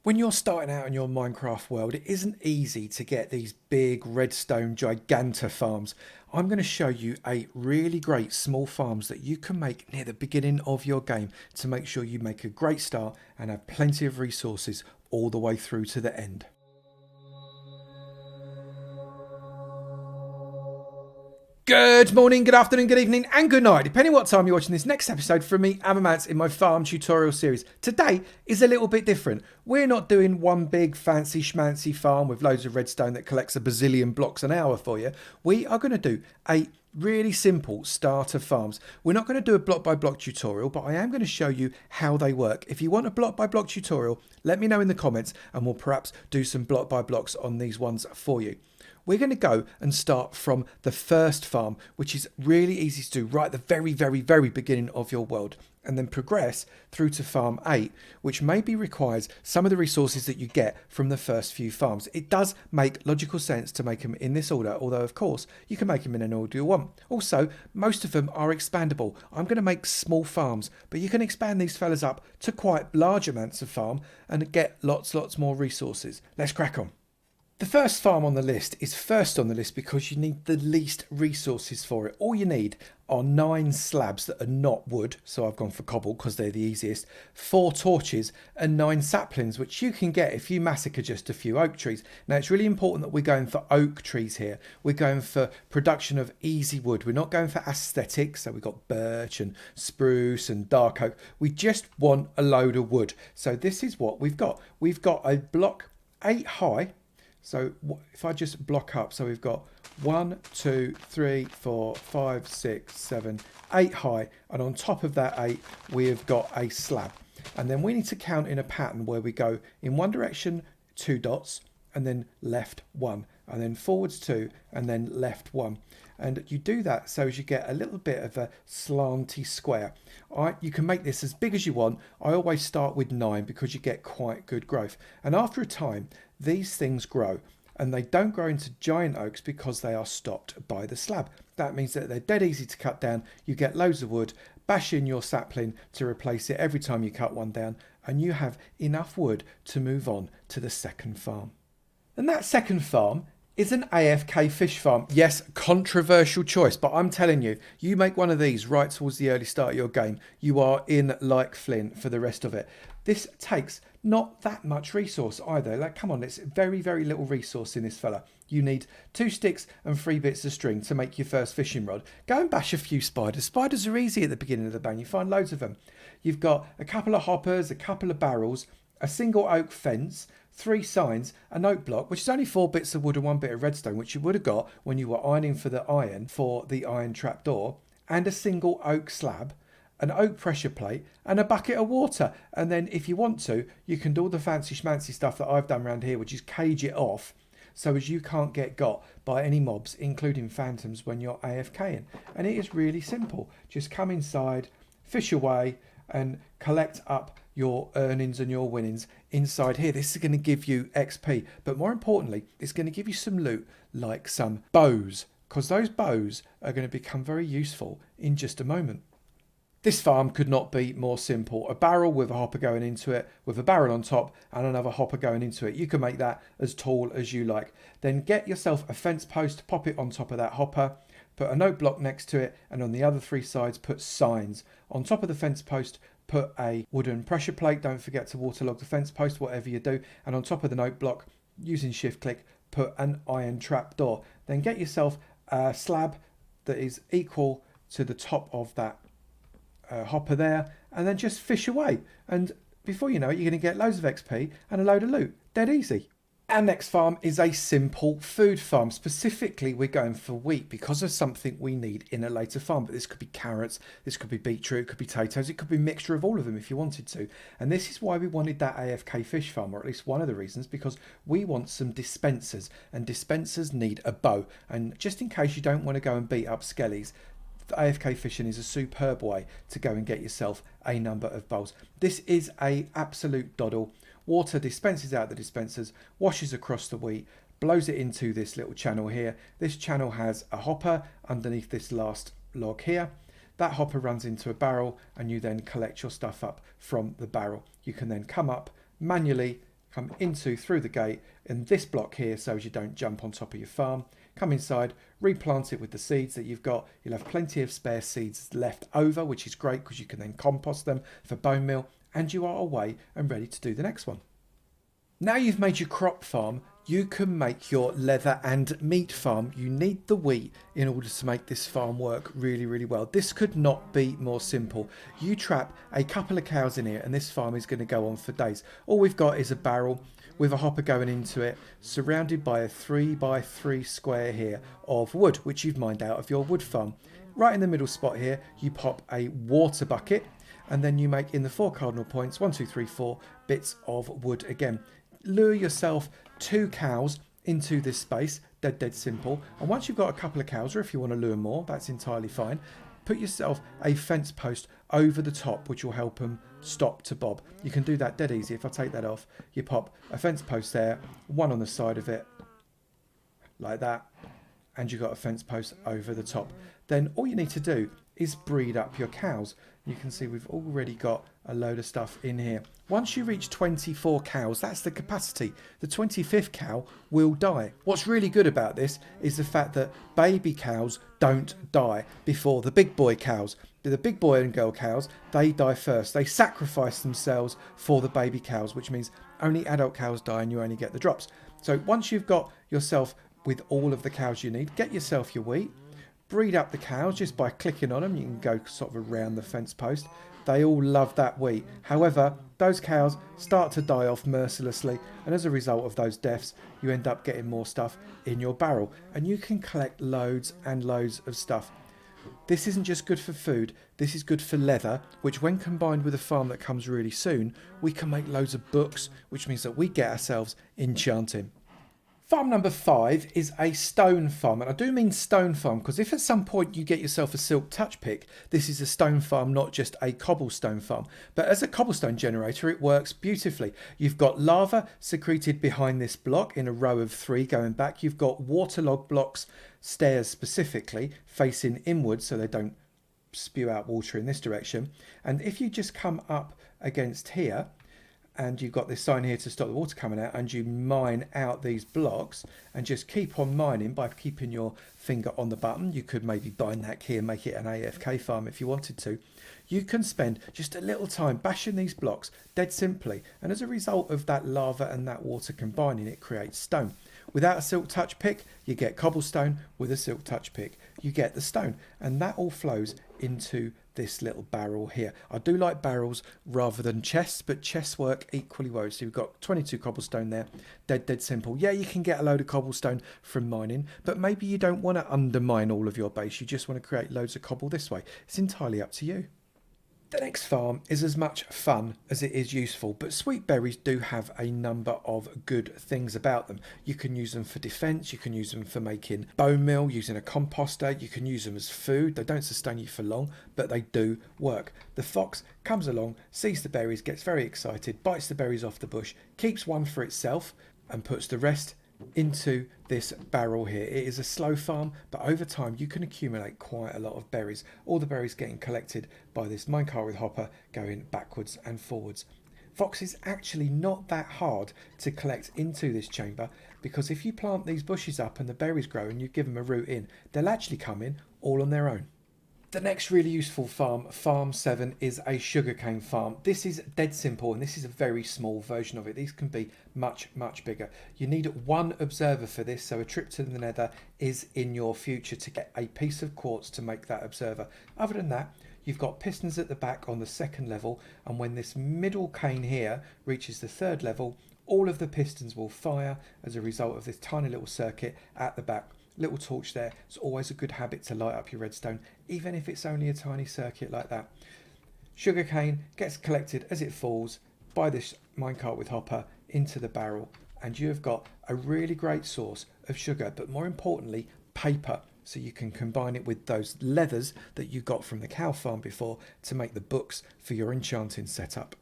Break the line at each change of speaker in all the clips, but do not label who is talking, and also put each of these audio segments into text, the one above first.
When you're starting out in your Minecraft world, it isn't easy to get these big redstone giganta farms. I'm going to show you 8 really great small farms that you can make near the beginning of your game to make sure you make a great start and have plenty of resources all the way through to the end. Good morning, good afternoon, good evening, and good night, depending what time you're watching this next episode from me, Avomance, in my farm tutorial series. Today is a little bit different. We're not doing one big fancy schmancy farm with loads of redstone that collects a bazillion blocks an hour for you. We are going to do a really simple starter farms. We're not going to do a block by block tutorial, but I am going to show you how they work. If you want a block by block tutorial, let me know in the comments and we'll perhaps do some block by blocks on these ones for you. We're going to go and start from the first farm, which is really easy to do right at the very beginning of your world, and then progress through to farm 8, which maybe requires some of the resources that you get from the first few farms. It does make logical sense to make them in this order, although of course you can make them in any order you want. Also, most of them are expandable. I'm going to make small farms, but you can expand these fellas up to quite large amounts of farm and get lots more resources. Let's crack on. The first farm on the list is first on the list because you need the least resources for it. All you need are 9 slabs that are not wood, so I've gone for cobble because they're the easiest, 4 torches and 9 saplings, which you can get if you massacre just a few oak trees. Now it's really important that we're going for oak trees here. We're going for production of easy wood. We're not going for aesthetics, so we've got birch and spruce and dark oak. We just want a load of wood. So this is what we've got. We've got a block 8 high. So if I just block up, so we've got 1, 2, 3, 4, 5, 6, 7, 8 high, and on top of that 8 we have got a slab. And then we need to count in a pattern where we go in one direction 2 dots, and then left 1, and then forwards 2, and then left 1. And you do that so as you get a little bit of a slanty square. You can make this as big as you want. I always start with 9 because you get quite good growth. And after a time, these things grow. And they don't grow into giant oaks because they are stopped by the slab. That means that they're dead easy to cut down. You get loads of wood, bash in your sapling to replace it every time you cut one down, and you have enough wood to move on to the second farm. And that second farm is an AFK Fish Farm. Yes, controversial choice, but I'm telling you, you make one of these right towards the early start of your game, you are in like Flint for the rest of it. This takes not that much resource either. Like, come on, it's very little resource in this fella. You need 2 sticks and 3 bits of string to make your first fishing rod. Go and bash a few spiders. Spiders are easy at the beginning of the bang. You find loads of them. You've got a couple of hoppers, a couple of barrels, a single oak fence, 3 signs, an oak block, which is only 4 bits of wood and 1 bit of redstone, which you would have got when you were ironing for the iron trapdoor, and a single oak slab, an oak pressure plate, and a bucket of water. And then if you want to, you can do all the fancy schmancy stuff that I've done around here, which is cage it off so as you can't get got by any mobs, including phantoms, when you're AFKing. And it is really simple. Just come inside, fish away, and collect up your earnings and your winnings inside here. This is going to give you XP, but more importantly, it's going to give you some loot like some bows, because those bows are going to become very useful in just a moment. This farm could not be more simple. A barrel with a hopper going into it, with a barrel on top and another hopper going into it. You can make that as tall as you like. Then get yourself a fence post, pop it on top of that hopper, put a note block next to it, and on the other 3 sides put signs. On top of the fence post, put a wooden pressure plate. Don't forget to waterlog the fence post, whatever you do. And on top of the note block, using shift click, put an iron trap door. Then get yourself a slab that is equal to the top of that hopper there, and then just fish away. And before you know it, you're going to get loads of XP and a load of loot. Dead easy. Our next farm is a simple food farm. Specifically, we're going for wheat because of something we need in a later farm. But this could be carrots, this could be beetroot, it could be potatoes, it could be a mixture of all of them if you wanted to. And this is why we wanted that AFK Fish Farm, or at least one of the reasons, because we want some dispensers, and dispensers need a bow. And just in case you don't want to go and beat up skellies, AFK fishing is a superb way to go and get yourself a number of bowls. This is a absolute doddle. Water dispenses out the dispensers, washes across the wheat, blows it into this little channel here. This channel has a hopper underneath this last log here. That hopper runs into a barrel and you then collect your stuff up from the barrel. You can then come up manually, come into through the gate in this block here so as you don't jump on top of your farm. Come inside, replant it with the seeds that you've got. You'll have plenty of spare seeds left over, which is great because you can then compost them for bone meal, and you are away and ready to do the next one. Now you've made your crop farm, you can make your leather and meat farm. You need the wheat in order to make this farm work really, really well. This could not be more simple. You trap a couple of cows in here and this farm is going to go on for days. All we've got is a barrel with a hopper going into it, surrounded by a 3x3 square here of wood, which you've mined out of your wood farm. Right in the middle spot here, you pop a water bucket, and then you make in the 4 cardinal points, 1, 2, 3, 4 bits of wood again. Lure yourself 2 cows into this space, dead simple. And once you've got a couple of cows, or if you want to lure more, that's entirely fine. Put yourself a fence post over the top, which will help them stop to bob. You can do that dead easy. If I take that off, you pop a fence post there, one on the side of it, like that, and you've got a fence post over the top. Then all you need to do is breed up your cows. You can see we've already got a load of stuff in here. Once you reach 24 cows, that's the capacity. The 25th cow will die. What's really good about this is the fact that baby cows don't die before the big boy cows. The big boy and girl cows, they die first. They sacrifice themselves for the baby cows, which means only adult cows die and you only get the drops. So once you've got yourself with all of the cows you need, get yourself your wheat. Breed up the cows just by clicking on them. You can go sort of around the fence post. They all love that wheat. However, those cows start to die off mercilessly, and as a result of those deaths, you end up getting more stuff in your barrel, and you can collect loads and loads of stuff. This isn't just good for food, this is good for leather, which when combined with a farm that comes really soon, we can make loads of books, which means that we get ourselves enchanting. Farm number 5 is a stone farm, and I do mean stone farm because if at some point you get yourself a silk touch pick, this is a stone farm, not just a cobblestone farm. But as a cobblestone generator, it works beautifully. You've got lava secreted behind this block in a row of 3 going back. You've got waterlogged blocks, stairs specifically, facing inwards so they don't spew out water in this direction. And if you just come up against here, and you've got this sign here to stop the water coming out, and you mine out these blocks and just keep on mining by keeping your finger on the button. You could maybe bind that key and make it an AFK farm if you wanted to. You can spend just a little time bashing these blocks dead simply, and as a result of that lava and that water combining, it creates stone. Without a silk touch pick, you get cobblestone. With a silk touch pick, you get the stone, and that all flows into this little barrel here. I do like barrels rather than chests, but chests work equally well. So you've got 22 cobblestone there, dead simple. Yeah, you can get a load of cobblestone from mining, but maybe you don't want to undermine all of your base. You just want to create loads of cobble this way. It's entirely up to you. The next farm is as much fun as it is useful, but sweet berries do have a number of good things about them. You can use them for defense, you can use them for making bone meal, using a composter, you can use them as food. They don't sustain you for long, but they do work. The fox comes along, sees the berries, gets very excited, bites the berries off the bush, keeps one for itself and puts the rest into this barrel here. It is a slow farm, but over time you can accumulate quite a lot of berries. All the berries getting collected by this minecart with hopper going backwards and forwards. Fox is actually not that hard to collect into this chamber, because if you plant these bushes up and the berries grow and you give them a root in, they'll actually come in all on their own. The next really useful farm, Farm 7, is a sugarcane farm. This is dead simple, and this is a very small version of it. These can be much bigger. You need 1 observer for this, so a trip to the nether is in your future to get a piece of quartz to make that observer. Other than that, you've got pistons at the back on the 2nd level, and when this middle cane here reaches the 3rd level, all of the pistons will fire as a result of this tiny little circuit at the back. Little torch there. It's always a good habit to light up your redstone, even if it's only a tiny circuit like that. Sugarcane gets collected as it falls by this minecart with hopper into the barrel, and you have got a really great source of sugar, but more importantly, paper. So you can combine it with those leathers that you got from the cow farm before to make the books for your enchanting setup.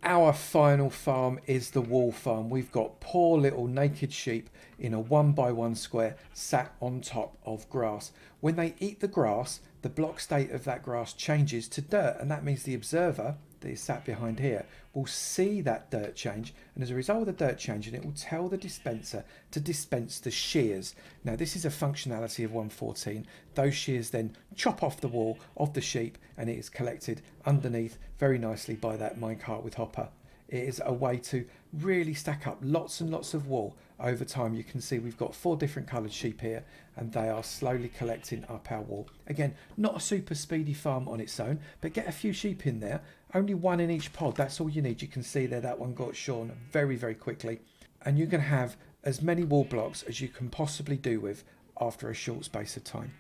Our final farm is the wool farm. We've got poor little naked sheep in a 1x1 square sat on top of grass. When they eat the grass, the block state of that grass changes to dirt, and that means the observer that is sat behind here will see that dirt change, and as a result of the dirt changing, it will tell the dispenser to dispense the shears. Now this is a functionality of 1.14. Those shears then chop off the wall of the sheep, and it is collected underneath very nicely by that minecart with hopper. It is a way to really stack up lots and lots of wool over time. You can see we've got 4 different coloured sheep here, and they are slowly collecting up our wool. Again, not a super speedy farm on its own, but get a few sheep in there, only 1 in each pod. That's all you need. You can see there that one got shorn very, very quickly, and you can have as many wool blocks as you can possibly do with after a short space of time.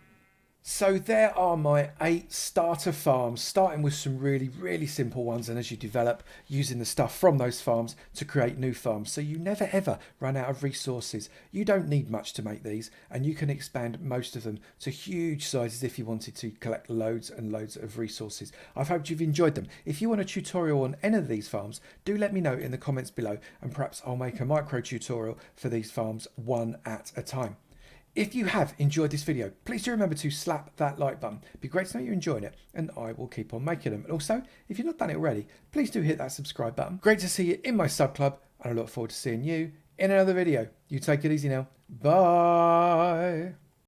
So there are my 8 starter farms, starting with some really, really simple ones, and as you develop, using the stuff from those farms to create new farms. So you never ever run out of resources. You don't need much to make these, and you can expand most of them to huge sizes if you wanted to collect loads and loads of resources. I've hoped you've enjoyed them. If you want a tutorial on any of these farms, do let me know in the comments below, and perhaps I'll make a micro tutorial for these farms one at a time. If you have enjoyed this video, please do remember to slap that like button. It'd be great to know you're enjoying it, and I will keep on making them. And also, if you've not done it already, please do hit that subscribe button. Great to see you in my sub club, and I look forward to seeing you in another video. You take it easy now. Bye.